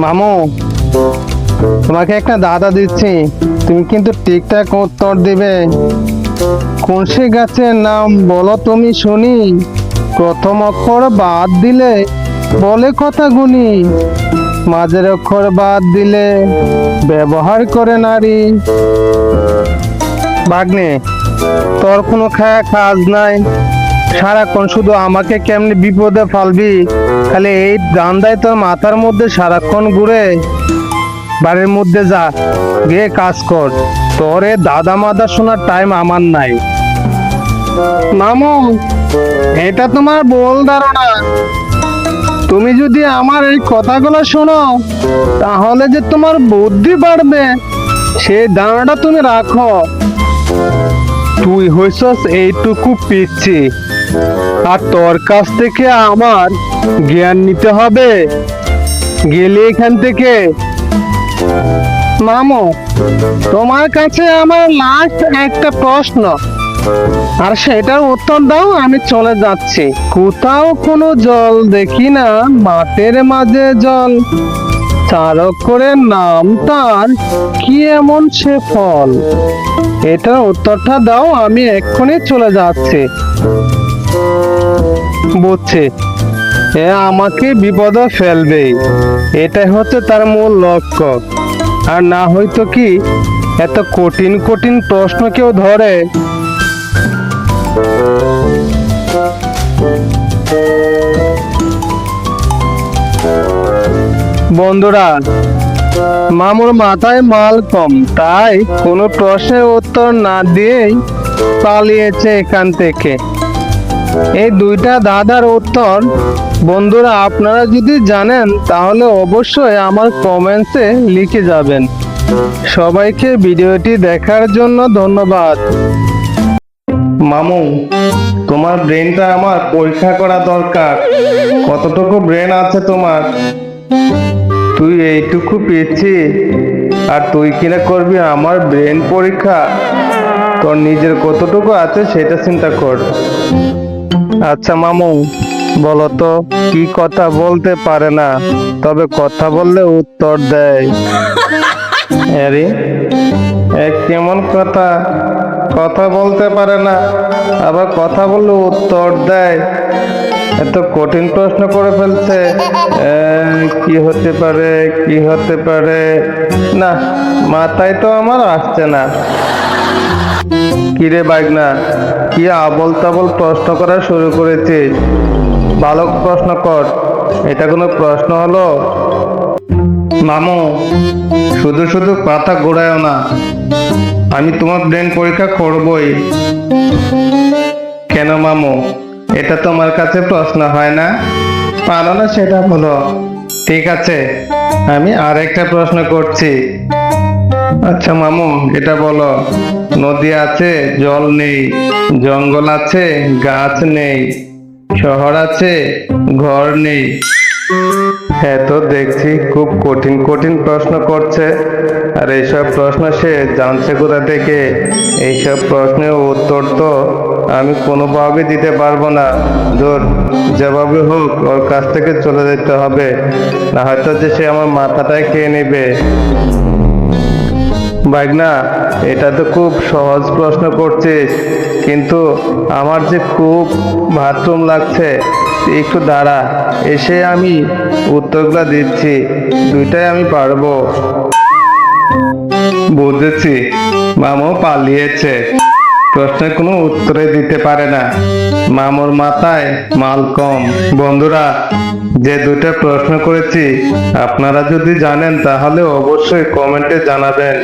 মামু, তোমাকে একটা দাদা দিচ্ছি, তুমি কিন্তু ঠিকঠাক উত্তর দিবে। কোন সে গাছের নাম বলো তুমি শুনি, প্রথম অক্ষর বাদ দিলে বলে কথা গুনি, মাঝের অক্ষর বাদ দিলে ব্যবহার করে নারী। ভাগ্নে, তোর কোনো কাজ নাই, সারাক্ষণ শুধু আমাকে কেমনি বিপদে ফালবি, খালি এই ধান্দায় তোর মাথার মধ্যে সারাক্ষণ ঘুরে। বাড়ির মধ্যে যা, গিয়ে কাজ কর, তোর এ দাদা মাদা শোনার টাইম আমার নাই। মামু, এটা তোমার ভুল ধারণা। তুমি যদি আমার এই কথাগুলো শোনো, তাহলে যে তোমার বুদ্ধি বাড়বে সেই ধারণাটা তুমি রাখো। তুই হইছস এইটুকু পিচ্ছি, আর তোর কাছ থেকে আমার জ্ঞান নিতে হবে। গেলে এখান থেকে। মামু, তোমার কাছে আমার লাস্ট একটা প্রশ্ন, আর সেটার উত্তর দাও, আমি চলে যাচ্ছি। কোথাও কোনো জল দেখি না, মাঠের মাঝে জল, চার অক্ষরের নাম তার, কি এমন সে ফল? এটার উত্তরটা দাও, আমি এক্ষুনি চলে যাচ্ছি। বুঝছি, এ আমাকে বিপদে ফেলবে, এটাই হচ্ছে তার মূল লক্ষ্য। আর না হয়তো কি এত কঠিন কঠিন প্রশ্ন কেউ ধরে? বন্ধুরা, মামুর মাথায় মাল কম, তাই কোনো প্রশ্নের উত্তর না দিয়েই পালিয়েছে এখান থেকে। এই দুইটা দাদার উত্তর বন্ধুরা আপনারা যদি জানেন, তাহলে অবশ্যই আমার কমেন্টসে লিখে যাবেন। সবাইকে ভিডিওটি দেখার জন্য ধন্যবাদ। মামু, তোমার ব্রেনটা আমার পরীক্ষা করা দরকার। কতটুকু ব্রেন আছে তোমার? তুই এইটুকু পেয়েছি, আর তুই কিনা করবি আমার ব্রেন পরীক্ষা? তোর নিজের কতটুকু আছে সেটা চিন্তা কর। আচ্ছা মামু, বলো তো, কি কথা বলতে পারে না, তবে কথা বললে উত্তর দেয়? আরে কেমন কথা, কথা বলতে পারে না আবার কথা বললে উত্তর দেয়? এত কঠিন প্রশ্ন করে ফেলছে। কি হতে পারে, কি হতে পারে? না, মাথায় তো আমার আসছে না। কিরে বাগনা, কি আবল তাবল প্রশ্ন করা শুরু করেছিস? ভালো প্রশ্ন কর, এটা কোনো প্রশ্ন হলো? মামু, শুধু শুধু কথা ঘোরায়ও না, আমি তোমার ব্রেন পরীক্ষা করবই। কেন মামু, এটা তোমার কাছে প্রশ্ন হয় না? পারো না সেটা বলো। ঠিক আছে, আমি আরেকটা প্রশ্ন করছি। আচ্ছা মামু, এটা বলো, নদী আছে জল নেই, জঙ্গল আছে গাছ নেই, শহর আছে ঘর নেই। হ্যাঁ, তো দেখছি খুব কঠিন কঠিন প্রশ্ন করছে, আর এইসব প্রশ্ন সে জানছে কোথা থেকে? এইসব প্রশ্নের উত্তর তো আমি কোনোভাবে দিতে পারবো না। ধর, যেভাবে হোক ওর কাছ থেকে চলে যেতে হবে, না হয়তো যে সে আমার মাথাটাই খেয়ে নেবে। ভাগনা, এটা তো খুব সহজ প্রশ্ন করছিস, কিন্তু আমার যে খুব বাথরুম লাগছে। একটু দাঁড়া, এসে আমি উত্তরগুলো দিচ্ছি, দুইটাই আমি পারবো। বুঝেছি, মামু পালিয়েছে, প্রশ্নের কোনো উত্তরে দিতে পারে না। মামুর মাথায় মাল কম। বন্ধুরা, যে দুইটা প্রশ্ন করেছি আপনারা যদি জানেন, তাহলে অবশ্যই কমেন্টে জানাবেন।